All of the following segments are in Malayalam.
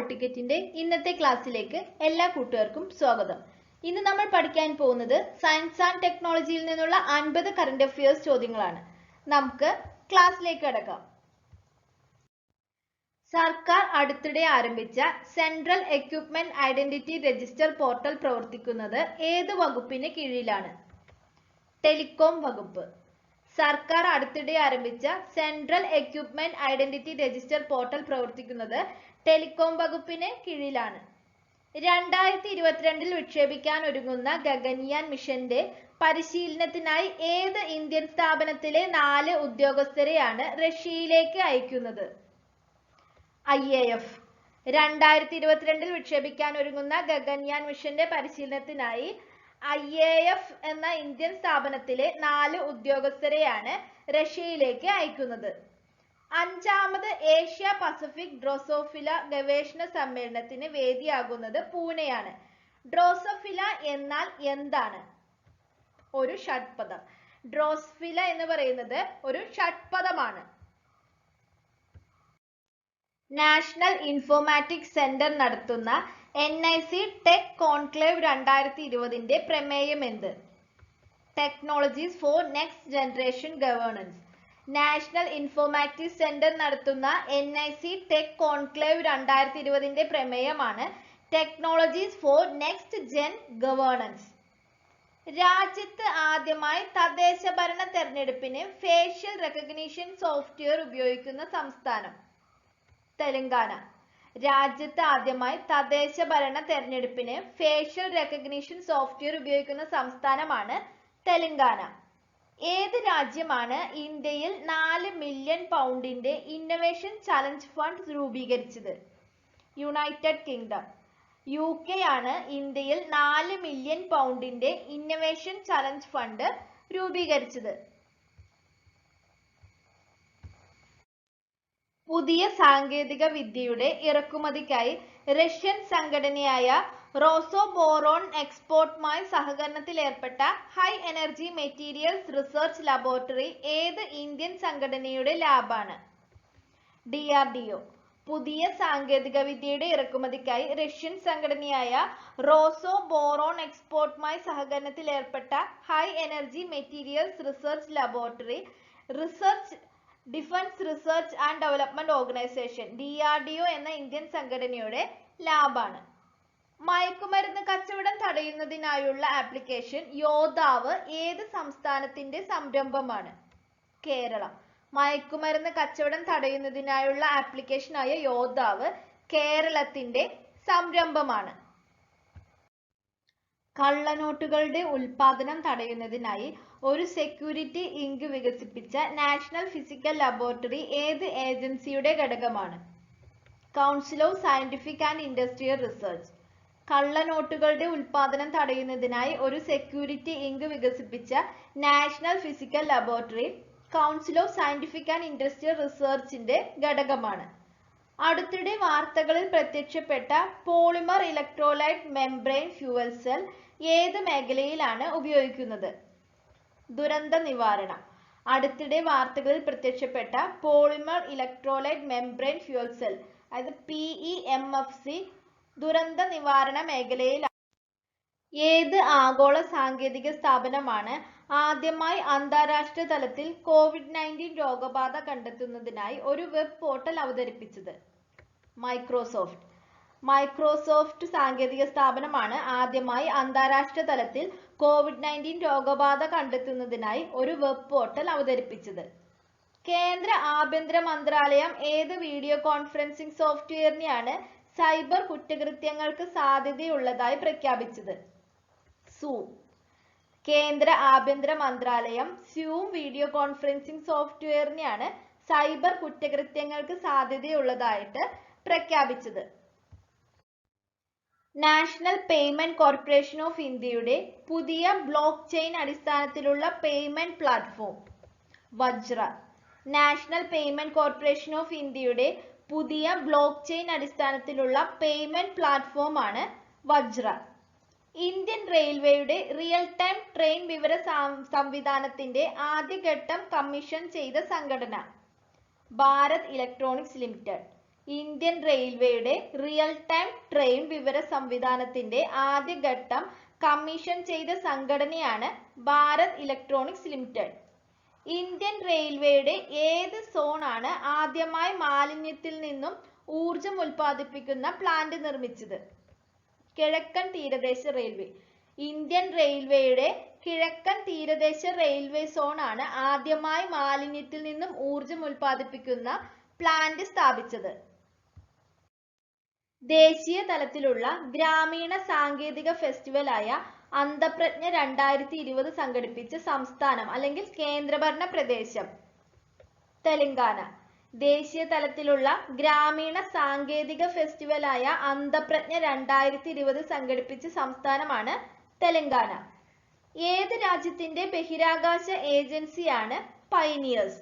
ടിക്കറ്റിന്റെ ഇന്നത്തെ ക്ലാസ്സിലേക്ക് എല്ലാ കൂട്ടുകാർക്കും സ്വാഗതം. ഇന്ന് നമ്മൾ പഠിക്കാൻ പോകുന്നത് സയൻസ് ആൻഡ് ടെക്നോളജിയിൽ നിന്നുള്ള 50 കറന്റ് അഫയേഴ്സ് ചോദ്യങ്ങളാണ്. നമുക്ക് ക്ലാസ്സിലേക്ക് കടക്കാം. സർക്കാർ അടുത്തിടെ ആരംഭിച്ച central equipment identity register portal പ്രവർത്തിക്കുന്നത് ഏത് വകുപ്പിന് കീഴിലാണ്? ടെലികോം വകുപ്പ്. സർക്കാർ അടുത്തിടെ ആരംഭിച്ച central equipment identity register portal പ്രവർത്തിക്കുന്നത് ടെലികോം വകുപ്പിന് കീഴിലാണ്. 2022 വിക്ഷേപിക്കാൻ ഒരുങ്ങുന്ന ഗഗൻയാൻ മിഷന്റെ പരിശീലനത്തിനായി ഏത് ഇന്ത്യൻ സ്ഥാപനത്തിലെ 4 ഉദ്യോഗസ്ഥരെയാണ് റഷ്യയിലേക്ക് അയക്കുന്നത്? IAF. 2022 വിക്ഷേപിക്കാൻ ഒരുങ്ങുന്ന ഗഗൻയാൻ മിഷന്റെ പരിശീലനത്തിനായി IAF എന്ന ഇന്ത്യൻ സ്ഥാപനത്തിലെ 4 ഉദ്യോഗസ്ഥരെയാണ് റഷ്യയിലേക്ക് അയക്കുന്നത്. 5ാമത് ഏഷ്യ പസഫിക് ഡ്രോസോഫില ഗവേഷണ സമ്മേളനത്തിന് വേദിയാകുന്നത് പൂനെയാണ്. ഡ്രോസോഫില എന്നാൽ എന്താണ്? ഒരു ഷഡ്പദം. ഡ്രോസോഫില എന്ന് പറയുന്നത് ഒരു ഷഡ്പദമാണ്. നാഷണൽ ഇൻഫോർമാറ്റിക്സ് സെന്റർ നടത്തുന്ന NIC ടെക് കോൺക്ലേവ് 2020 പ്രമേയം എന്ത്? Technologies for next generation governance. National informatics centre നടത്തുന്ന NIC ടെക് കോൺക്ലേവ് 2020 പ്രമേയമാണ് technologies for next gen governance. രാജ്യത്ത് ആദ്യമായി തദ്ദേശ ഭരണ തെരഞ്ഞെടുപ്പിന് ഫേഷ്യൽ റെക്കഗ്നിഷൻ സോഫ്റ്റ്വെയർ ഉപയോഗിക്കുന്ന സംസ്ഥാനം? തെലങ്കാന. രാജ്യത്ത് ആദ്യമായി തദ്ദേശ ഭരണ തെരഞ്ഞെടുപ്പിന് ഫേഷ്യൽ റെക്കഗ്നിഷൻ സോഫ്റ്റ്വെയർ ഉപയോഗിക്കുന്ന സംസ്ഥാനമാണ് തെലങ്കാന. ഏത് രാജ്യമാണ് ഇന്ത്യയിൽ 4 മില്യൺ പൗണ്ടിന്റെ ഇന്നൊവേഷൻ ചലഞ്ച് ഫണ്ട് രൂപീകരിച്ചത്? United kingdom. UK ആണ് ഇന്ത്യയിൽ 4 മില്യൺ പൗണ്ടിന്റെ ഇന്നൊവേഷൻ ചലഞ്ച് ഫണ്ട് രൂപീകരിച്ചത്. പുതിയ സാങ്കേതിക വിദ്യയുടെ ഇറക്കുമതിക്കായി റഷ്യൻ സംഘടനയായ റോസോബോറോൺ എക്സ്പോർട്ടുമായി സഹകരണത്തിലേർപ്പെട്ട high energy materials research laboratory ഏത് ഇന്ത്യൻ സംഘടനയുടെ ലാബാണ്? DRDO. പുതിയ സാങ്കേതിക വിദ്യയുടെ ഇറക്കുമതിക്കായി റഷ്യൻ സംഘടനയായ റോസോബോറോൺ എക്സ്പോർട്ടുമായി സഹകരണത്തിലേർപ്പെട്ട high energy materials research laboratory defence research and development organisation DRDO എന്ന ഇന്ത്യൻ സംഘടനയുടെ ലാബാണ്. മയക്കുമരുന്ന് കച്ചവടം തടയുന്നതിനായുള്ള ആപ്ലിക്കേഷൻ യോദ്ധാവ് ഏത് സംസ്ഥാനത്തിന്റെ സംരംഭമാണ്? കേരളം. മയക്കുമരുന്ന് കച്ചവടം തടയുന്നതിനായുള്ള ആപ്ലിക്കേഷനായ യോദ്ധാവ് കേരളത്തിന്റെ സംരംഭമാണ്. കള്ളനോട്ടുകളുടെ ഉൽപാദനം തടയുന്നതിനായി ഒരു സെക്യൂരിറ്റി ഇങ്ക് വികസിപ്പിച്ച നാഷണൽ ഫിസിക്കൽ ലബോറട്ടറി ഏത് ഏജൻസിയുടെ ഘടകമാണ്? Council of scientific and industrial research. കള്ളനോട്ടുകളുടെ ഉൽപാദനം തടയുന്നതിനായി ഒരു സെക്യൂരിറ്റി ഇങ്ക് വികസിപ്പിച്ച national physical laboratory council of scientific and industrial റിസർച്ചിന്റെ ഘടകമാണ്. അടുത്തിടെ വാർത്തകളിൽ പ്രത്യക്ഷപ്പെട്ട polymer electrolyte membrane fuel cell ഏത് മേഖലയിലാണ് ഉപയോഗിക്കുന്നത്? ദുരന്ത നിവാരണം. അടുത്തിടെ വാർത്തകളിൽ പ്രത്യക്ഷപ്പെട്ട polymer electrolyte membrane fuel cell അതായത് PEMFC ദുരന്ത നിവാരണ മേഖലയിലാണ്. ഏത് ആഗോള സാങ്കേതിക സ്ഥാപനമാണ് ആദ്യമായി അന്താരാഷ്ട്ര തലത്തിൽ COVID-19 രോഗബാധ കണ്ടെത്തുന്നതിനായി ഒരു വെബ് പോർട്ടൽ അവതരിപ്പിച്ചത്? മൈക്രോസോഫ്റ്റ്. മൈക്രോസോഫ്റ്റ് സാങ്കേതിക സ്ഥാപനമാണ് ആദ്യമായി അന്താരാഷ്ട്ര തലത്തിൽ COVID-19 രോഗബാധ കണ്ടെത്തുന്നതിനായി ഒരു വെബ് പോർട്ടൽ അവതരിപ്പിച്ചത്. കേന്ദ്ര ആഭ്യന്തര മന്ത്രാലയം ഏത് വീഡിയോ കോൺഫറൻസിംഗ് സോഫ്റ്റ്വെയറിനെയാണ് സൈബർ കുറ്റകൃത്യങ്ങൾക്ക് സാധ്യതയുള്ളതായി പ്രഖ്യാപിച്ചത്? സൂം. കേന്ദ്ര ആഭ്യന്തര മന്ത്രാലയം സൂം വീഡിയോ കോൺഫറൻസിംഗ് സോഫ്റ്റ്വെയറിനെയാണ് സൈബർ കുറ്റകൃത്യങ്ങൾക്ക് സാധ്യതയുള്ളതായിട്ട് പ്രഖ്യാപിച്ചത്. നാഷണൽ പേയ്മെന്റ് കോർപ്പറേഷൻ ഓഫ് ഇന്ത്യയുടെ പുതിയ ബ്ലോക്ക് ചെയിൻ അടിസ്ഥാനത്തിലുള്ള payment platform? Vajra. National payment corporation of ഇന്ത്യയുടെ പുതിയ ബ്ലോക്ക് ചെയിൻ അടിസ്ഥാനത്തിലുള്ള പേയ്മെന്റ് പ്ലാറ്റ്ഫോം ആണ് വജ്ര. ഇന്ത്യൻ റെയിൽവേയുടെ റിയൽ ടൈം ട്രെയിൻ വിവര സംവിധാനത്തിന്റെ ആദ്യഘട്ടം കമ്മീഷൻ ചെയ്ത സംഘടന? Bharat electronics limited. ഇന്ത്യൻ റെയിൽവേയുടെ റിയൽ ടൈം ട്രെയിൻ വിവര സംവിധാനത്തിന്റെ ആദ്യഘട്ടം കമ്മീഷൻ ചെയ്ത സംഘടനയാണ് ഭാരത് ഇലക്ട്രോണിക്സ് ലിമിറ്റഡ്. ഇന്ത്യൻ റെയിൽവേയുടെ ഏത് സോണാണ് ആദ്യമായി മാലിന്യത്തിൽ നിന്നും ഊർജം ഉൽപ്പാദിപ്പിക്കുന്ന പ്ലാന്റ് നിർമ്മിച്ചത്? കിഴക്കൻ തീരദേശ റെയിൽവേ. ഇന്ത്യൻ റെയിൽവേയുടെ കിഴക്കൻ തീരദേശ റെയിൽവേ സോണാണ് ആദ്യമായി മാലിന്യത്തിൽ നിന്നും ഊർജം ഉൽപ്പാദിപ്പിക്കുന്ന പ്ലാന്റ് സ്ഥാപിച്ചത്. ദേശീയ തലത്തിലുള്ള ഗ്രാമീണ സാങ്കേതിക ഫെസ്റ്റിവലായ അന്തപ്രജ്ഞ 2020 സംഘടിപ്പിച്ച സംസ്ഥാനം അല്ലെങ്കിൽ കേന്ദ്രഭരണ പ്രദേശം? തെലങ്കാന. ദേശീയ തലത്തിലുള്ള ഗ്രാമീണ സാങ്കേതിക ഫെസ്റ്റിവലായ അന്തപ്രജ്ഞ 2020 സംഘടിപ്പിച്ച സംസ്ഥാനമാണ് തെലങ്കാന. ഏത് രാജ്യത്തിന്റെ ബഹിരാകാശ ഏജൻസിയാണ് പയനിയേഴ്സ്?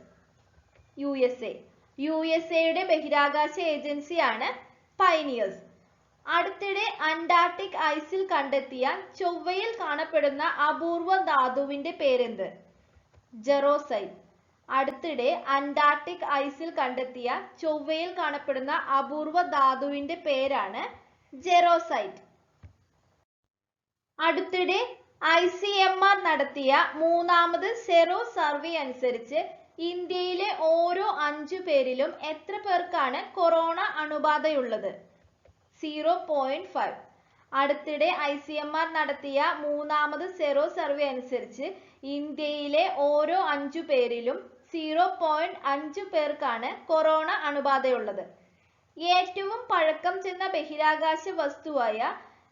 USA. USAയുടെ ബഹിരാകാശ ഏജൻസിയാണ് പയനിയേഴ്സ്. അടുത്തിടെ അന്റാർട്ടിക് ഐസിൽ കണ്ടെത്തിയ ചൊവ്വയിൽ കാണപ്പെടുന്ന അപൂർവ ധാതുവിന്റെ പേരെന്ത്? ജെറോസൈറ്റ്. അടുത്തിടെ അന്റാർട്ടിക് ഐസിൽ കണ്ടെത്തിയ ചൊവ്വയിൽ കാണപ്പെടുന്ന അപൂർവ ധാതുവിന്റെ പേരാണ് ജെറോസൈറ്റ്. അടുത്തിടെ ICMR നടത്തിയ മൂന്നാമത് സെറോ സർവേ അനുസരിച്ച് ഇന്ത്യയിലെ ഓരോ 5 പേരിലും എത്ര പേർക്കാണ് കൊറോണ അണുബാധയുള്ളത്? 0.5. അടുത്തിടെ ICMR നടത്തിയ മൂന്നാമത് സെറോ സർവേ അനുസരിച്ച് ഇന്ത്യയിലെ ഓരോ 5 പേരിലും 0.5 പേർക്കാണ് കൊറോണ അണുബാധയുള്ളത്. ഏറ്റവും പഴക്കം ചെന്ന ബഹിരാകാശ വസ്തുവായ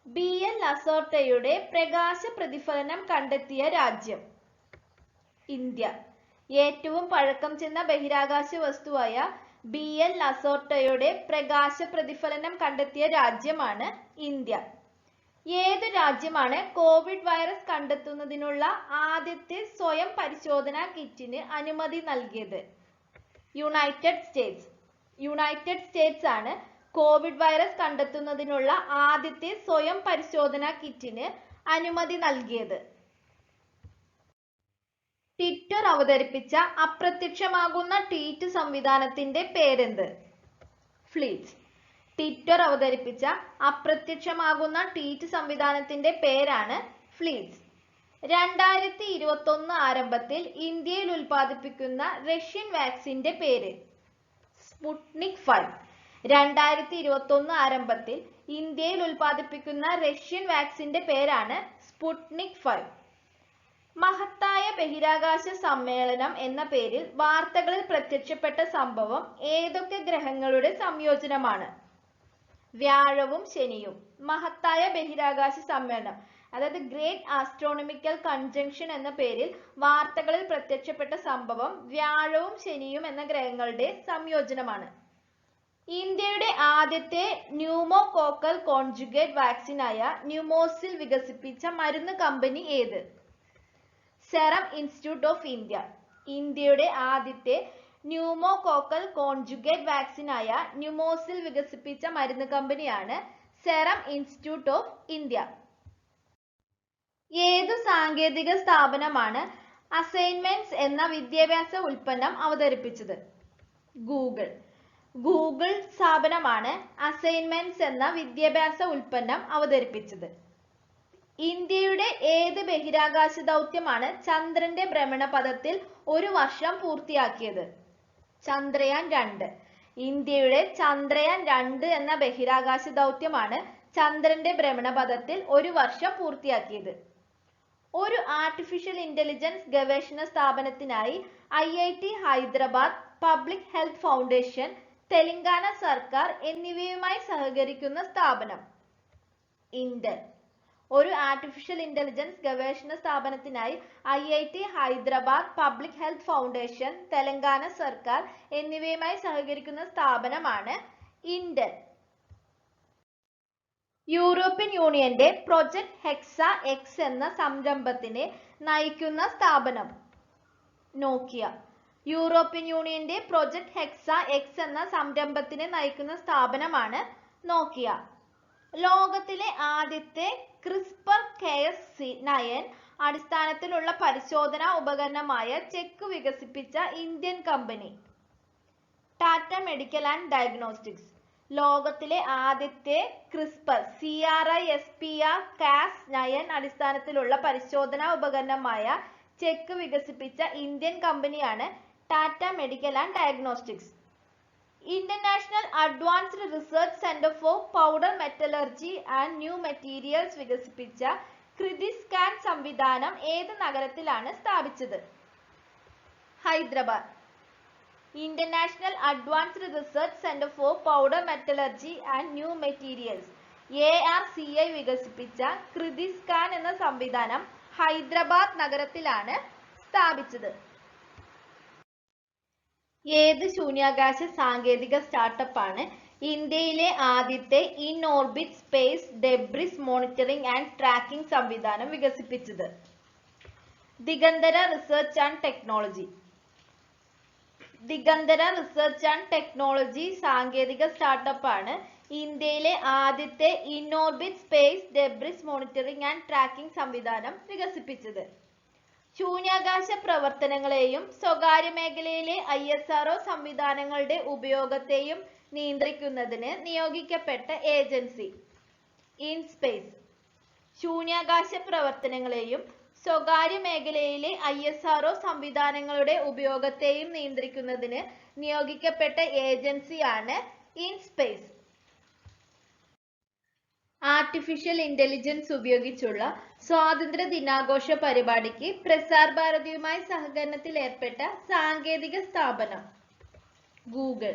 BL ലസോർട്ടയുടെ പ്രകാശ പ്രതിഫലനം കണ്ടെത്തിയ രാജ്യം? ഇന്ത്യ. ഏറ്റവും പഴക്കം ചെന്ന ബഹിരാകാശ വസ്തുവായ BL ലസോർട്ടയുടെ പ്രകാശ പ്രതിഫലനം കണ്ടെത്തിയ രാജ്യമാണ് ഇന്ത്യ. ഏതു രാജ്യമാണ് കോവിഡ് വൈറസ് കണ്ടെത്തുന്നതിനുള്ള ആദ്യത്തെ സ്വയം പരിശോധനാ കിറ്റിന് അനുമതി നൽകിയത്? United States. യുണൈറ്റഡ് സ്റ്റേറ്റ്സ് ആണ് കോവിഡ് വൈറസ് കണ്ടെത്തുന്നതിനുള്ള ആദ്യത്തെ സ്വയം പരിശോധനാ കിറ്റിന് അനുമതി നൽകിയത്. ട്വിറ്റർ അവതരിപ്പിച്ച അപ്രത്യക്ഷമാകുന്ന ട്വീറ്റ് സംവിധാനത്തിന്റെ പേരെന്ത്? ഫ്ലീറ്റ്സ്. ട്വിറ്റർ അവതരിപ്പിച്ച അപ്രത്യക്ഷമാകുന്ന ട്വീറ്റ് സംവിധാനത്തിന്റെ പേരാണ് ഫ്ലീറ്റ്സ്. 2021 ആരംഭത്തിൽ ഇന്ത്യയിൽ ഉൽപ്പാദിപ്പിക്കുന്ന റഷ്യൻ വാക്സിന്റെ പേര്? സ്പുട്നിക് 5. 2021 ആരംഭത്തിൽ ഇന്ത്യയിൽ ഉൽപ്പാദിപ്പിക്കുന്ന റഷ്യൻ വാക്സിന്റെ പേരാണ് സ്പുട്നിക് 5. മഹത്തായ ബഹിരാകാശ സമ്മേളനം എന്ന പേരിൽ വാർത്തകളിൽ പ്രത്യക്ഷപ്പെട്ട സംഭവം ഏതൊക്കെ ഗ്രഹങ്ങളുടെ സംയോജനമാണ്? വ്യാഴവും ശനിയും. മഹത്തായ ബഹിരാകാശ സമ്മേളനം അതായത് ഗ്രേറ്റ് ആസ്ട്രോണമിക്കൽ കൺജങ്ഷൻ എന്ന പേരിൽ വാർത്തകളിൽ പ്രത്യക്ഷപ്പെട്ട സംഭവം വ്യാഴവും ശനിയും എന്ന ഗ്രഹങ്ങളുടെ സംയോജനമാണ്. ഇന്ത്യയുടെ ആദ്യത്തെ ന്യൂമോകോക്കൽ കോൺജുഗേറ്റ് വാക്സിനായ ന്യൂമോസിൽ വികസിപ്പിച്ച മരുന്ന് കമ്പനി ഏത്? Serum institute of India. ഇന്ത്യയുടെ ആദ്യത്തെ ന്യൂമോകോക്കൽ കോൺജുഗേറ്റ് വാക്സിനായ ന്യൂമോസിൽ വികസിപ്പിച്ച മരുന്ന് കമ്പനിയാണ് സെറം ഇൻസ്റ്റിറ്റ്യൂട്ട് ഓഫ് ഇന്ത്യ. ഏതു സാങ്കേതിക സ്ഥാപനമാണ് അസൈൻമെന്റ്സ് എന്ന വിദ്യാഭ്യാസ ഉൽപ്പന്നം അവതരിപ്പിച്ചത്? ഗൂഗിൾ. ഗൂഗിൾ സ്ഥാപനമാണ് അസൈൻമെന്റ്സ് എന്ന വിദ്യാഭ്യാസ ഉൽപ്പന്നം അവതരിപ്പിച്ചത്. ഇന്ത്യയുടെ ഏത് ബഹിരാകാശ ദൗത്യമാണ് ചന്ദ്രന്റെ ഭ്രമണപഥത്തിൽ 1 വർഷം പൂർത്തിയാക്കിയത്? ചന്ദ്രയാൻ 2. ഇന്ത്യയുടെ ചന്ദ്രയാൻ 2 എന്ന ബഹിരാകാശ ദൗത്യമാണ് ചന്ദ്രന്റെ ഭ്രമണപഥത്തിൽ 1 വർഷം പൂർത്തിയാക്കിയത്. ഒരു ആർട്ടിഫിഷ്യൽ ഇന്റലിജൻസ് ഗവേഷണ സ്ഥാപനത്തിനായി IIT Hyderabad, public health foundation, Telangana സർക്കാർ എന്നിവയുമായി സഹകരിക്കുന്ന സ്ഥാപനം? ഇന്റൽ. ഒരു ആർട്ടിഫിഷ്യൽ ഇന്റലിജൻസ് ഗവേഷണ സ്ഥാപനത്തിനായി IIT Hyderabad, public health foundation, Telangana സർക്കാർ എന്നിവയുമായി സഹകരിക്കുന്ന സ്ഥാപനമാണ് ഇന്റൽ. യൂറോപ്യൻ യൂണിയന്റെ പ്രൊജക്ട് ഹെക്സ എക്സ് എന്ന സംരംഭത്തിനെ നയിക്കുന്ന സ്ഥാപനം? നോക്കിയ. യൂറോപ്യൻ യൂണിയന്റെ പ്രൊജക്ട് ഹെക്സ എക്സ് എന്ന സംരംഭത്തിനെ നയിക്കുന്ന സ്ഥാപനമാണ് നോക്കിയ. ലോകത്തിലെ ആദ്യത്തെ CRISPR-Cas9 അടിസ്ഥാനത്തിലുള്ള പരിശോധനാ ഉപകരണമായ ചെക്ക് വികസിപ്പിച്ച Indian company? Tata medical and diagnostics. ലോകത്തിലെ ആദ്യത്തെ ക്രിസ്പർ CRISPR-Cas9 അടിസ്ഥാനത്തിലുള്ള പരിശോധനാ ഉപകരണമായ ചെക്ക് വികസിപ്പിച്ച ഇന്ത്യൻ കമ്പനിയാണ് Tata medical and diagnostics. International advanced research centre for powder metallurgy and new materials വികസിപ്പിച്ച ക്രിതിസ്കാൻ സംവിധാനം ഏത് നഗരത്തിലാണ് സ്ഥാപിച്ചത്? Hyderabad. International advanced research centre for powder metallurgy and new materials ARCI വികസിപ്പിച്ച ക്രിതിസ്കാൻ എന്ന സംവിധാനം ഹൈദരാബാദ് നഗരത്തിലാണ് സ്ഥാപിച്ചത്. ഏത് ശൂന്യാകാശ സാങ്കേതിക സ്റ്റാർട്ടപ്പാണ് ഇന്ത്യയിലെ ആദ്യത്തെ in orbit space debris monitoring and tracking സംവിധാനം വികസിപ്പിച്ചത്? Digantara research and technology. Digantara research and technology സാങ്കേതിക സ്റ്റാർട്ടപ്പാണ് ഇന്ത്യയിലെ ആദ്യത്തെ in orbit space debris monitoring and tracking സംവിധാനം വികസിപ്പിച്ചത്. ശൂന്യാകാശ പ്രവർത്തനങ്ങളെയും സ്വകാര്യ മേഖലയിലെ ISRO സംവിധാനങ്ങളുടെ ഉപയോഗത്തെയും നിയന്ത്രിക്കുന്നതിന് നിയോഗിക്കപ്പെട്ട ഏജൻസി? ഇൻസ്പേസ്. ശൂന്യാകാശ പ്രവർത്തനങ്ങളെയും സ്വകാര്യ മേഖലയിലെ ISRO സംവിധാനങ്ങളുടെ ഉപയോഗത്തെയും നിയന്ത്രിക്കുന്നതിന് നിയോഗിക്കപ്പെട്ട ഏജൻസിയാണ് ഇൻസ്പേസ്. ആർട്ടിഫിഷ്യൽ ഇന്റലിജൻസ് ഉപയോഗിച്ചുള്ള സ്വാതന്ത്ര്യ ദിനാഘോഷ പരിപാടിക്ക് പ്രസാർ ഭാരതിയുമായി സഹകരണത്തിൽ ഏർപ്പെട്ട സാങ്കേതിക സ്ഥാപനം? ഗൂഗിൾ.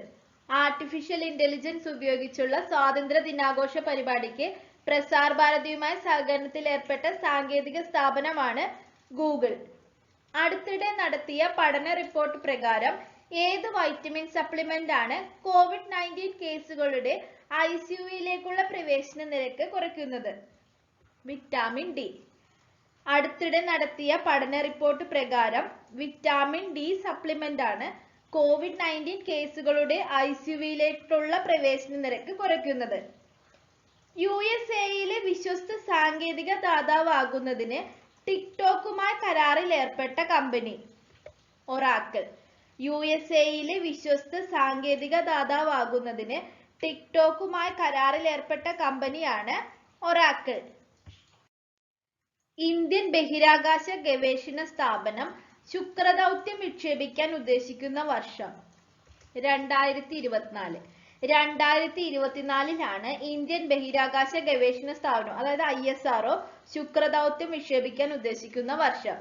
ആർട്ടിഫിഷ്യൽ ഇന്റലിജൻസ് ഉപയോഗിച്ചുള്ള സ്വാതന്ത്ര്യ ദിനാഘോഷ പരിപാടിക്ക് പ്രസാർ ഭാരതിയുമായി സഹകരണത്തിൽ ഏർപ്പെട്ട സാങ്കേതിക സ്ഥാപനമാണ് ഗൂഗിൾ. അടുത്തിടെ നടത്തിയ പഠന റിപ്പോർട്ട് പ്രകാരം ഏത് വൈറ്റമിൻ സപ്ലിമെന്റ് ആണ് COVID-19 കേസുകളുടെ ICUയിലേക്കുള്ള പ്രവേശന നിരക്ക് കുറയ്ക്കുന്നത്? Vitamin D. അടുത്തിടെ നടത്തിയ പഠന റിപ്പോർട്ട് പ്രകാരം വിറ്റാമിൻ ഡി സപ്ലിമെന്റ് ആണ് COVID-19 കേസുകളുടെ ICUയിലേക്കുള്ള പ്രവേശന നിരക്ക് കുറയ്ക്കുന്നത്. USAയിലെ വിശ്വസ്ത സാങ്കേതിക ദാതാവാകുന്നതിന് ടിക്ടോക്കുമായി കരാറിൽ ഏർപ്പെട്ട കമ്പനി? ഒറാക്കിൾ. USAയിലെ വിശ്വസ്ത സാങ്കേതിക ദാതാവാകുന്നതിന് ടിക്ടോക്കുമായി കരാറിൽ ഏർപ്പെട്ട കമ്പനിയാണ് ഒറാക്കിൾ. ഇന്ത്യൻ ബഹിരാകാശ ഗവേഷണ സ്ഥാപനം ശുക്രദൗത്യം വിക്ഷേപിക്കാൻ ഉദ്ദേശിക്കുന്ന വർഷം? 2024. 2024 ഇന്ത്യൻ ബഹിരാകാശ ഗവേഷണ സ്ഥാപനം അതായത് ISRO ശുക്രദൗത്യം വിക്ഷേപിക്കാൻ ഉദ്ദേശിക്കുന്ന വർഷം.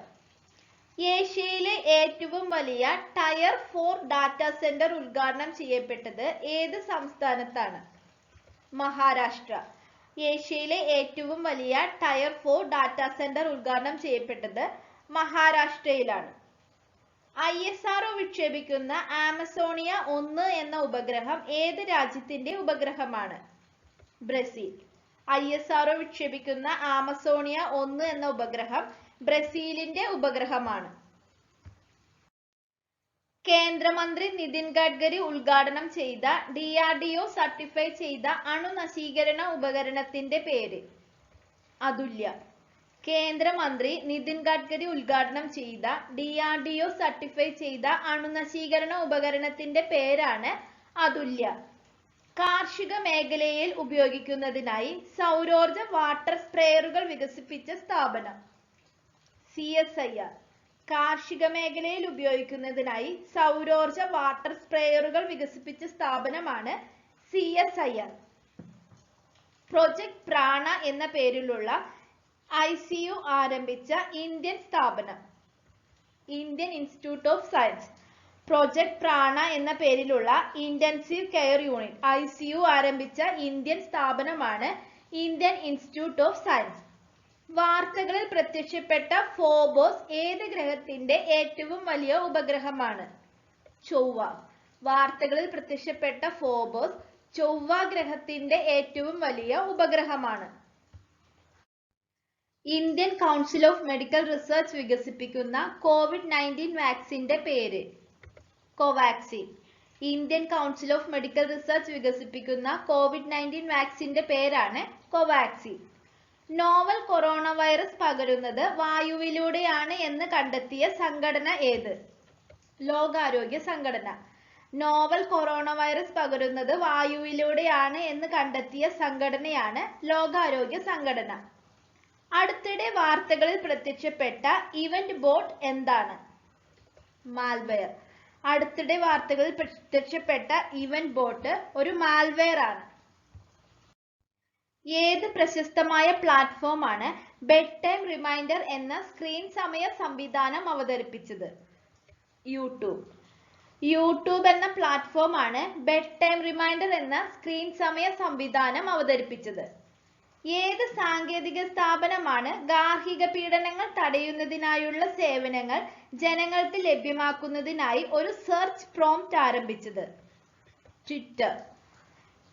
ഏഷ്യയിലെ ഏറ്റവും വലിയ ടയർ 4 ഡാറ്റാ സെന്റർ ഉദ്ഘാടനം ചെയ്യപ്പെട്ടത് ഏത് സംസ്ഥാനത്താണ്? മഹാരാഷ്ട്ര. ഏഷ്യയിലെ ഏറ്റവും വലിയ ടയർ 4 ഡാറ്റാ സെന്റർ ഉദ്ഘാടനം ചെയ്യപ്പെട്ടത് മഹാരാഷ്ട്രയിലാണ്. ISRO വിക്ഷേപിക്കുന്ന ആമസോണിയ 1 എന്ന ഉപഗ്രഹം ഏത് രാജ്യത്തിന്റെ ഉപഗ്രഹമാണ്? ബ്രസീൽ. ISRO വിക്ഷേപിക്കുന്ന ആമസോണിയ 1 എന്ന ഉപഗ്രഹം ബ്രസീലിന്റെ ഉപഗ്രഹമാണ്. കേന്ദ്രമന്ത്രി നിതിൻ ഗഡ്കരി ഉദ്ഘാടനം ചെയ്ത DRDO സർട്ടിഫൈ ചെയ്ത അണുനശീകരണ ഉപകരണത്തിന്റെ പേര്? അതുല്യ. കേന്ദ്രമന്ത്രി നിതിൻ ഗഡ്കരി ഉദ്ഘാടനം ചെയ്ത DRDO സർട്ടിഫൈ ചെയ്ത അണുനശീകരണ ഉപകരണത്തിന്റെ പേരാണ് അതുല്യ. കാർഷിക മേഖലയിൽ ഉപയോഗിക്കുന്നതിനായി സൗരോർജ വാട്ടർ സ്പ്രേയറുകൾ വികസിപ്പിച്ച സ്ഥാപനം? CSIR. കാർഷിക മേഖലയിൽ ഉപയോഗിക്കുന്നതിനായി സൗരോർജ വാട്ടർ സ്പ്രേയറുകൾ വികസിപ്പിച്ച സ്ഥാപനമാണ് CSIR. പ്രൊജക്ട് പ്രാണ എന്ന പേരിലുള്ള ICU ആരംഭിച്ച ഇന്ത്യൻ സ്ഥാപനം? Indian institute of science. Project Prana എന്ന പേരിലുള്ള ഇന്റൻസീവ് കെയർ യൂണിറ്റ് ICU ആരംഭിച്ച ഇന്ത്യൻ സ്ഥാപനമാണ് ഇന്ത്യൻ ഇൻസ്റ്റിറ്റ്യൂട്ട് ഓഫ് സയൻസ്. വാർത്തകളിൽ പ്രത്യക്ഷപ്പെട്ട ഫോബോസ് ഏത് ഗ്രഹത്തിന്റെ ഏറ്റവും വലിയ ഉപഗ്രഹമാണ്? ചൊവ്വ. വാർത്തകളിൽ പ്രത്യക്ഷപ്പെട്ട ഫോബോസ് ചൊവ്വ ഗ്രഹത്തിന്റെ ഏറ്റവും വലിയ ഉപഗ്രഹമാണ്. Indian council of medical research വികസിപ്പിക്കുന്ന COVID-19 വാക്സിന്റെ പേര്? Covaxin. Indian council of medical research വികസിപ്പിക്കുന്ന COVID-19 വാക്സിന്റെ പേരാണ് കോവാക്സിൻ. നോവൽ കൊറോണ വൈറസ് പകരുന്നത് വായുവിലൂടെയാണ് എന്ന് കണ്ടെത്തിയ സംഘടന ഏത്? ലോകാരോഗ്യ സംഘടന. നോവൽ കൊറോണ വൈറസ് പകരുന്നത് വായുവിലൂടെയാണ് എന്ന് കണ്ടെത്തിയ സംഘടനയാണ് ലോകാരോഗ്യ സംഘടന. അടുത്തിടെ വാർത്തകളിൽ പ്രത്യക്ഷപ്പെട്ട ഇവന്റ് ബോട്ട് എന്താണ്? മാൽവെയർ. അടുത്തിടെ വാർത്തകളിൽ പ്രത്യക്ഷപ്പെട്ട ഇവന്റ് ബോട്ട് ഒരു മാൽവെയർ ആണ്. ഏത് പ്രശസ്തമായ പ്ലാറ്റ്ഫോമാണ് ബെഡ് ടൈം റിമൈൻഡർ എന്ന സ്ക്രീൻ സമയ സംവിധാനം അവതരിപ്പിച്ചത്? യൂട്യൂബ്. യൂട്യൂബ് എന്ന പ്ലാറ്റ്ഫോമാണ് ബെഡ് ടൈം റിമൈൻഡർ എന്ന സ്ക്രീൻ സമയ സംവിധാനം അവതരിപ്പിച്ചത്. ഏത് സാങ്കേതിക സ്ഥാപനമാണ് ഗാർഹിക പീഡനങ്ങൾ തടയുന്നതിനായുള്ള സേവനങ്ങൾ ജനങ്ങൾക്ക് ലഭ്യമാക്കുന്നതിനായി ഒരു സെർച്ച് പ്രോംപ്റ്റ് ആരംഭിച്ചത്? ട്വിറ്റർ.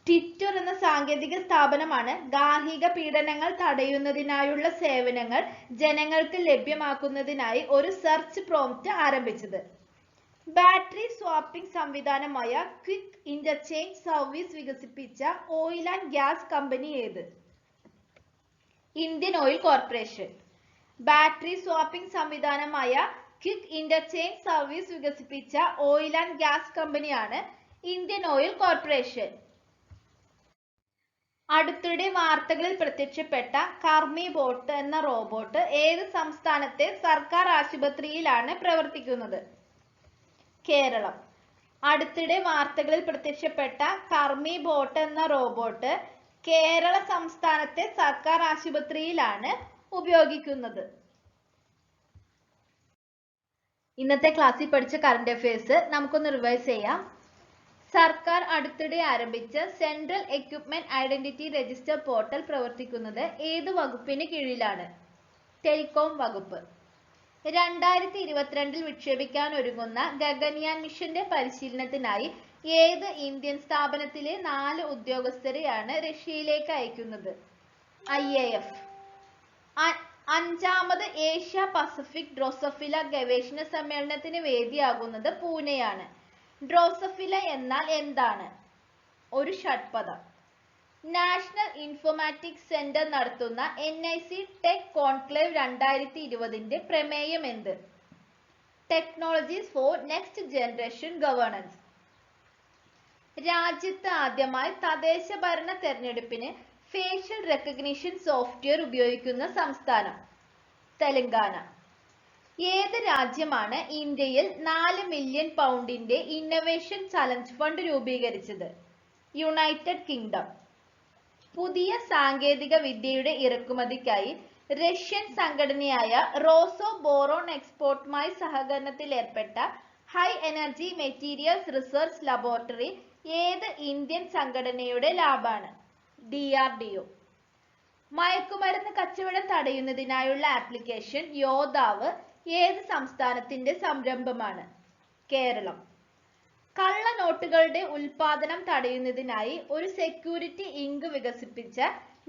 ട്വിറ്റർ എന്ന സാങ്കേതിക സ്ഥാപനമാണ് ഗാർഹിക പീഡനങ്ങൾ തടയുന്നതിനായുള്ള സേവനങ്ങൾ ജനങ്ങൾക്ക് ലഭ്യമാക്കുന്നതിനായി ഒരു സെർച്ച് പ്രോംപ്റ്റ് ആരംഭിച്ചത്. ബാറ്ററി സ്വാപ്പിംഗ് സംവിധാനമായ ക്വിക്ക് ഇന്റർചേഞ്ച് സർവീസ് വികസിപ്പിച്ച ഓയിൽ ആൻഡ് ഗ്യാസ് കമ്പനി ഏത്? Indian oil corporation. Battery swapping സംവിധാനമായ ക്വിക്ക് ഇന്റർചേഞ്ച് സർവീസ് വികസിപ്പിച്ച ഓയിൽ ആൻഡ് ഗ്യാസ് കമ്പനിയാണ് ഇന്ത്യൻ ഓയിൽ കോർപ്പറേഷൻ. അടുത്തിടെ വാർത്തകളിൽ പ്രത്യക്ഷപ്പെട്ട കർമ്മി ബോട്ട് എന്ന റോബോട്ട് ഏത് സംസ്ഥാനത്തെ സർക്കാർ ആശുപത്രിയിലാണ് പ്രവർത്തിക്കുന്നത്? കേരളം. അടുത്തിടെ വാർത്തകളിൽ പ്രത്യക്ഷപ്പെട്ട കർമ്മി ബോട്ട് എന്ന റോബോട്ട് കേരള സംസ്ഥാനത്തെ സർക്കാർ ആശുപത്രിയിലാണ് ഉപയോഗിക്കുന്നത്. ഇന്നത്തെ ക്ലാസ്സിൽ പഠിച്ച കറന്റ് അഫയേഴ്സ് നമുക്കൊന്ന് റിവൈസ് ചെയ്യാം. സർക്കാർ അടുത്തിടെ ആരംഭിച്ച central equipment identity register portal പ്രവർത്തിക്കുന്നത് ഏത് വകുപ്പിന് കീഴിലാണ്? ടെലികോം വകുപ്പ്. 2022 വിക്ഷേപിക്കാൻ ഒരുങ്ങുന്ന ഗഗൻയാൻ മിഷന്റെ പരിശീലനത്തിനായി ഏത് ഇന്ത്യൻ സ്ഥാപനത്തിലെ 4 ഉദ്യോഗസ്ഥരെയാണ് റഷ്യയിലേക്ക് അയക്കുന്നത്? IAF. 5ാമത് ഏഷ്യ പസഫിക് ഡ്രോസോഫില ഗവേഷണ സമ്മേളനത്തിന് വേദിയാകുന്നത് പൂനെയാണ്. ഡ്രോസോഫില എന്നാൽ എന്താണ്? ഒരു ഷഡ്പദം. നാഷണൽ ഇൻഫോർമാറ്റിക്സ് സെന്റർ നടത്തുന്ന NIC ടെക് കോൺക്ലേവ് 2020 പ്രമേയം എന്ത്? Technologies for next generation governance. രാജ്യത്ത് ആദ്യമായി തദ്ദേശ ഭരണ തെരഞ്ഞെടുപ്പിന് ഫേഷ്യൽ റെക്കഗ്നിഷൻ സോഫ്റ്റ്വെയർ ഉപയോഗിക്കുന്ന സംസ്ഥാനം? തെലങ്കാന. ഏത് രാജ്യമാണ് ഇന്ത്യയിൽ 4 മില്യൺ പൗണ്ടിന്റെ ഇന്നൊവേഷൻ ചലഞ്ച് ഫണ്ട് രൂപീകരിച്ചത്? United kingdom. പുതിയ സാങ്കേതിക വിദ്യയുടെ ഇറക്കുമതിക്കായി റഷ്യൻ സംഘടനയായ റോസോബോറോൺ എക്സ്പോർട്ടുമായി സഹകരണത്തിൽ ഏർപ്പെട്ട high energy materials research laboratory ഏത് ഇന്ത്യൻ സംഘടനയുടെ ലാബാണ്? DRDO. മയക്കുമരുന്ന് കച്ചവടം തടയുന്നതിനായുള്ള ആപ്ലിക്കേഷൻ യോദ്ധാവ് ഏത് സംസ്ഥാനത്തിന്റെ സംരംഭമാണ്? കേരളം. കള്ളനോട്ടുകളുടെ ഉൽപാദനം തടയുന്നതിനായി ഒരു സെക്യൂരിറ്റി ഇങ്ക് വികസിപ്പിച്ച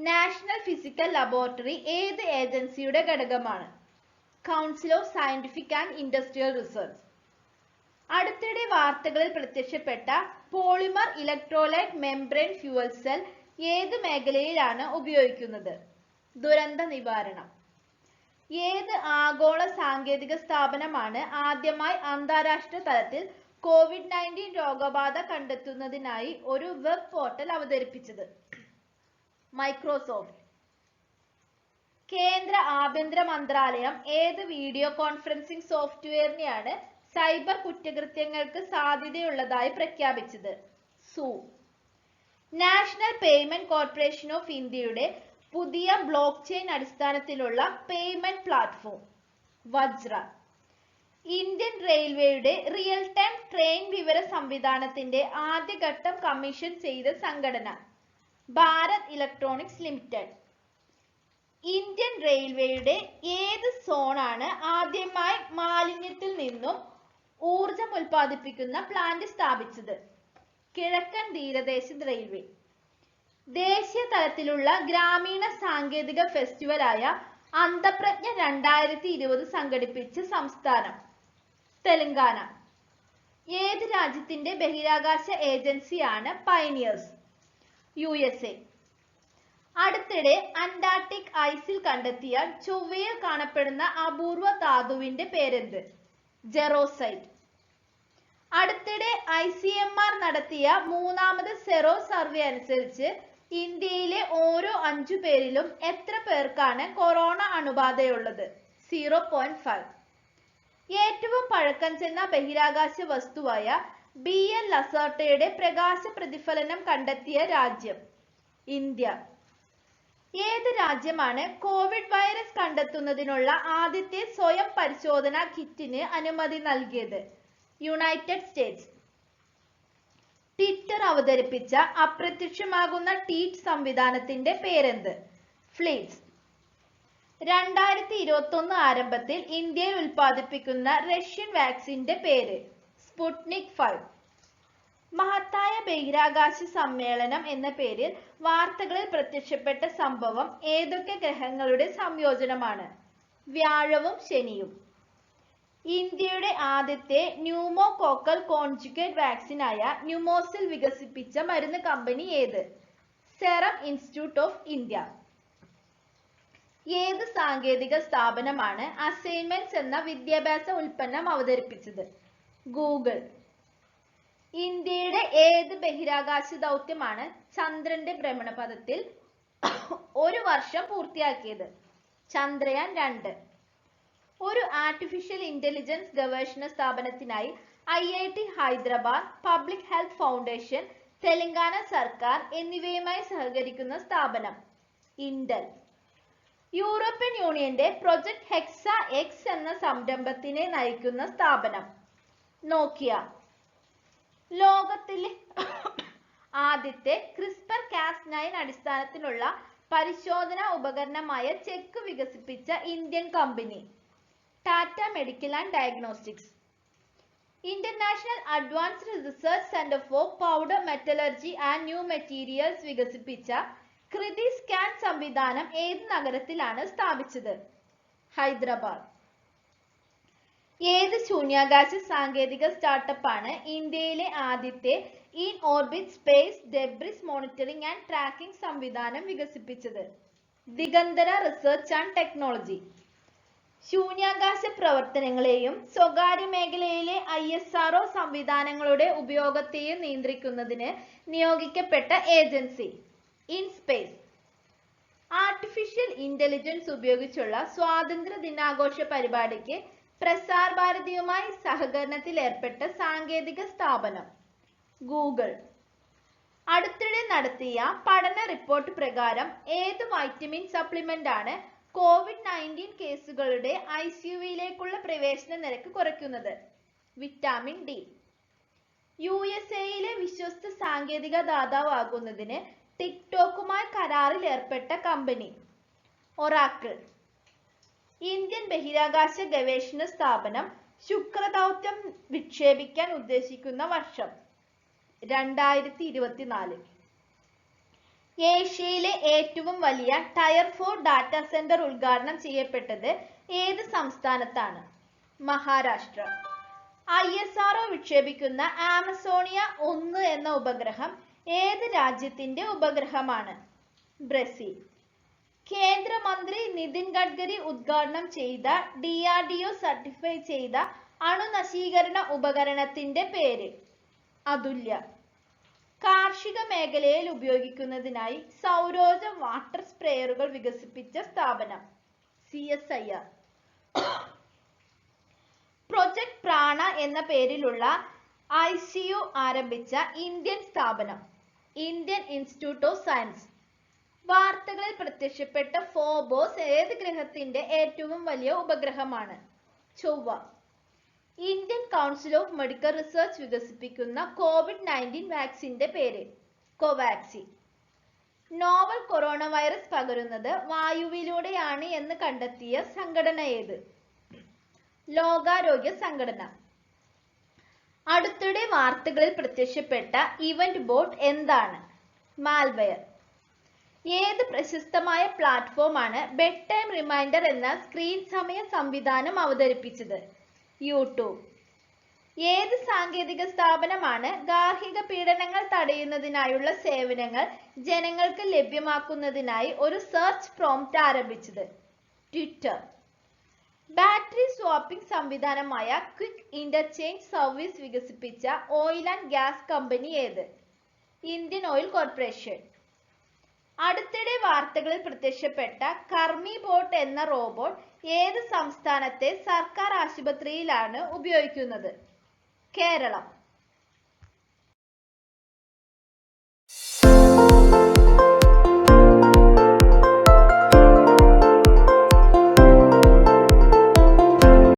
നാഷണൽ ഫിസിക്കൽ ലബോറട്ടറി ഏത് ഏജൻസിയുടെ ഘടകമാണ്? Council of scientific and industrial research. അടുത്തിടെ വാർത്തകളിൽ പ്രത്യക്ഷപ്പെട്ട polymer electrolyte membrane fuel cell ഏത് മേഖലയിലാണ് ഉപയോഗിക്കുന്നത്? ദുരന്ത നിവാരണം. ഏത് ആഗോള സാങ്കേതിക സ്ഥാപനമാണ് ആദ്യമായി അന്താരാഷ്ട്ര തലത്തിൽ COVID-19 രോഗബാധ കണ്ടെത്തുന്നതിനായി ഒരു വെബ് പോർട്ടൽ അവതരിപ്പിച്ചത്? മൈക്രോസോഫ്റ്റ്. കേന്ദ്ര ആഭ്യന്തര മന്ത്രാലയം ഏത് വീഡിയോ കോൺഫറൻസിംഗ് സോഫ്റ്റ്വെയറിനെയാണ് സൈബർ കുറ്റകൃത്യങ്ങൾക്ക് സാധ്യതയുള്ളതായി പ്രഖ്യാപിച്ചത്? Zoom. National payment corporation of ഇന്ത്യയുടെ പുതിയ ബ്ലോക്ക് ചെയിൻ അടിസ്ഥാനത്തിലുള്ള പേയ്മെന്റ് പ്ലാറ്റ്ഫോം? വജ്ര. ഇന്ത്യൻ റെയിൽവേയുടെ റിയൽ ടൈം ട്രെയിൻ വിവര സംവിധാനത്തിന്റെ ആദ്യഘട്ടം കമ്മീഷൻ ചെയ്ത സംഘടന? Bharat electronics limited. ഇന്ത്യൻ റെയിൽവേയുടെ ഏത് സോണാണ് ആദ്യമായി മാലിന്യത്തിൽ നിന്നും ഊർജം ഉൽപ്പാദിപ്പിക്കുന്ന പ്ലാന്റ് സ്ഥാപിച്ചത്? കിഴക്കൻ തീരദേശ റെയിൽവേ. ദേശീയ തലത്തിലുള്ള ഗ്രാമീണ സാങ്കേതിക ഫെസ്റ്റിവലായ അന്തപ്രജ്ഞ 2020 സംഘടിപ്പിച്ച സംസ്ഥാനം? തെലങ്കാന. ഏത് രാജ്യത്തിന്റെ ബഹിരാകാശ ഏജൻസിയാണ് പയനിയേഴ്സ്? USA. അടുത്തിടെ അന്റാർട്ടിക് ഐസിൽ കണ്ടെത്തിയ ചൊവ്വയിൽ കാണപ്പെടുന്ന അപൂർവ ധാതുവിന്റെ പേരെന്ത്? ജെറോസൈറ്റ്. അടുത്തിടെ ICMR നടത്തിയ മൂന്നാമത് സെറോ സർവേ അനുസരിച്ച് ഇന്ത്യയിലെ ഓരോ 5 പേരിലും എത്ര പേർക്കാണ് കൊറോണ അണുബാധയുള്ളത്? 0.5. ഏറ്റവും പഴക്കം ചെന്ന ബഹിരാകാശ വസ്തുവായ BL ലസാർട്ടയുടെ പ്രകാശ പ്രതിഫലനം കണ്ടെത്തിയ രാജ്യം? ഇന്ത്യ. ഏത് രാജ്യമാണ് കോവിഡ് വൈറസ് കണ്ടെത്തുന്നതിനുള്ള ആദ്യത്തെ സ്വയം പരിശോധനാ കിറ്റിന് അനുമതി നൽകിയത്? United States. ട്വിറ്റർ അവതരിപ്പിച്ച അപ്രത്യക്ഷമാകുന്ന ട്വീറ്റ് സംവിധാനത്തിന്റെ പേരെന്ത്? ഫ്ലീറ്റ്സ്. 2021 ആരംഭത്തിൽ ഇന്ത്യയിൽ ഉൽപ്പാദിപ്പിക്കുന്ന റഷ്യൻ വാക്സിന്റെ പേര്? സ്പുട്നിക് 5. മഹത്തായ ബഹിരാകാശ സമ്മേളനം എന്ന പേരിൽ വാർത്തകളിൽ പ്രത്യക്ഷപ്പെട്ട സംഭവം ഏതൊക്കെ ഗ്രഹങ്ങളുടെ സംയോജനമാണ്? വ്യാഴവും ശനിയും. ഇന്ത്യയുടെ ആദ്യത്തെ ന്യൂമോകോക്കൽ കോൺജുഗേറ്റ് വാക്സിനായ ന്യൂമോസിൽ വികസിപ്പിച്ച മരുന്ന് കമ്പനി ഏത്? Serum institute of India. ഏത് സാങ്കേതിക സ്ഥാപനമാണ് അസൈൻമെന്റ്സ് എന്ന വിദ്യാഭ്യാസ ഉൽപ്പന്നം അവതരിപ്പിച്ചത്? ഗൂഗിൾ. ഇന്ത്യയുടെ ഏത് ബഹിരാകാശ ദൗത്യമാണ് ചന്ദ്രന്റെ ഭ്രമണപഥത്തിൽ 1 വർഷം പൂർത്തിയാക്കിയത്? ചന്ദ്രയാൻ 2. ഒരു ആർട്ടിഫിഷ്യൽ ഇന്റലിജൻസ് ഗവേഷണ സ്ഥാപനത്തിനായി IIT Hyderabad, public health foundation, Telangana സർക്കാർ എന്നിവയുമായി സഹകരിക്കുന്ന സ്ഥാപനം? ഇന്റൽ. യൂറോപ്യൻ യൂണിയന്റെ പ്രൊജക്ട് ഹെക്സ എക്സ് എന്ന സംരംഭത്തിനെ നയിക്കുന്ന സ്ഥാപനം? നോക്കിയ. ലോകത്തിലെ ആദ്യത്തെ CRISPR-Cas9 അടിസ്ഥാനത്തിലുള്ള പരിശോധനാ ഉപകരണമായ ചെക്ക് വികസിപ്പിച്ച Indian company? Tata medical and diagnostics. International advanced research centre for powder metallurgy and new materials വികസിപ്പിച്ച കൃതി സ്കാൻ സംവിധാനം ഏത് നഗരത്തിലാണ് സ്ഥാപിച്ചത്? ഹൈദരാബാദ്. ഏത് ശൂന്യാകാശ സാങ്കേതിക സ്റ്റാർട്ടപ്പാണ് ഇന്ത്യയിലെ ആദ്യത്തെ in orbit space debris monitoring and tracking സംവിധാനം വികസിപ്പിച്ചത്? Digantara research and technology. ശൂന്യാകാശ പ്രവർത്തനങ്ങളെയും സ്വകാര്യ മേഖലയിലെ ISRO സംവിധാനങ്ങളുടെ ഉപയോഗത്തെയും നിയന്ത്രിക്കുന്നതിന് നിയോഗിക്കപ്പെട്ട ഏജൻസി? ഇൻസ്പേസ്. ആർട്ടിഫിഷ്യൽ ഇന്റലിജൻസ് ഉപയോഗിച്ചുള്ള സ്വാതന്ത്ര്യ ദിനാഘോഷ പരിപാടിക്ക് പ്രസാർ ഭാരതിയുമായി സഹകരണത്തിൽ ഏർപ്പെട്ട സാങ്കേതിക സ്ഥാപനം? ഗൂഗിൾ. അടുത്തിടെ നടത്തിയ പഠന റിപ്പോർട്ട് പ്രകാരം ഏത് വൈറ്റമിൻ സപ്ലിമെന്റ് ആണ് COVID-19 കേസുകളുടെ ICUവിലേക്കുള്ള പ്രവേശന നിരക്ക് കുറയ്ക്കുന്നത്? Vitamin D. USA വിശ്വസ്ത സാങ്കേതിക ദാതാവാകുന്നതിന് ടിക്ടോക്കുമായി കരാറിൽ ഏർപ്പെട്ട കമ്പനി? ഒറാക്കിൾ. ഇന്ത്യൻ ബഹിരാകാശ ഗവേഷണ സ്ഥാപനം ശുക്രദൗത്യം വിക്ഷേപിക്കാൻ ഉദ്ദേശിക്കുന്ന വർഷം? 2024. ഏഷ്യയിലെ ഏറ്റവും വലിയ ടയർ 4 ഡാറ്റാ സെന്റർ ഉദ്ഘാടനം ചെയ്യപ്പെട്ടത് ഏത് സംസ്ഥാനത്താണ്? മഹാരാഷ്ട്ര. ISRO വിക്ഷേപിക്കുന്ന ആമസോണിയ 1 എന്ന ഉപഗ്രഹം ഏത് രാജ്യത്തിന്റെ ഉപഗ്രഹമാണ്? ബ്രസീൽ. കേന്ദ്രമന്ത്രി നിതിൻ ഗഡ്കരി ഉദ്ഘാടനം ചെയ്ത DRDO സർട്ടിഫൈ ചെയ്ത അണുനശീകരണ ഉപകരണത്തിന്റെ പേര്? അതുല്യ. കാർഷിക മേഖലയിൽ ഉപയോഗിക്കുന്നതിനായി സൗരോർജ വാട്ടർ സ്പ്രേയറുകൾ വികസിപ്പിച്ച സ്ഥാപനം? CSIR. പ്രൊജക്ട് പ്രാണ എന്ന പേരിലുള്ള ICU ആരംഭിച്ച ഇന്ത്യൻ സ്ഥാപനം? Indian institute of science. വാർത്തകളിൽ പ്രത്യക്ഷപ്പെട്ട ഫോബോസ് ഏത് ഗ്രഹത്തിന്റെ ഏറ്റവും വലിയ ഉപഗ്രഹമാണ്? ചൊവ്വ. Indian council of medical research വികസിപ്പിക്കുന്ന COVID-19 വാക്സിന്റെ പേര്? കോവാക്സിൻ. നോവൽ കൊറോണ വൈറസ് പകരുന്നത് വായുവിലൂടെയാണ് എന്ന് കണ്ടെത്തിയ സംഘടന ഏത്? ലോകാരോഗ്യ സംഘടന. അടുത്തിടെ വാർത്തകളിൽ പ്രത്യക്ഷപ്പെട്ട ഇവന്റ് ബോട്ട് എന്താണ്? മാൽവെയർ. ഏത് പ്രശസ്തമായ പ്ലാറ്റ്ഫോമാണ് ബെഡ് ടൈം റിമൈൻഡർ എന്ന സ്ക്രീൻ സമയ സംവിധാനം അവതരിപ്പിച്ചത്? യൂട്യൂബ്. ഏത് സാങ്കേതിക സ്ഥാപനമാണ് ഗാർഹിക പീഡനങ്ങൾ തടയുന്നതിനായുള്ള സേവനങ്ങൾ ജനങ്ങൾക്ക് ലഭ്യമാക്കുന്നതിനായി ഒരു സെർച്ച് പ്രോംപ്റ്റ് ആരംഭിച്ചത്? ട്വിറ്റർ. ബാറ്ററി സ്വാപ്പിംഗ് സംവിധാനമായ ക്വിക്ക് ഇന്റർചേഞ്ച് സർവീസ് വികസിപ്പിച്ച ഓയിൽ ആൻഡ് ഗ്യാസ് കമ്പനി ഏത്? Indian oil corporation. അടുത്തിടെ വാർത്തകളിൽ പ്രത്യക്ഷപ്പെട്ട കർമ്മി ബോട്ട് എന്ന റോബോട്ട് ഏത് സംസ്ഥാനത്തെ സർക്കാർ ആശുപത്രിയിലാണ് ഉപയോഗിക്കുന്നത്? കേരളം.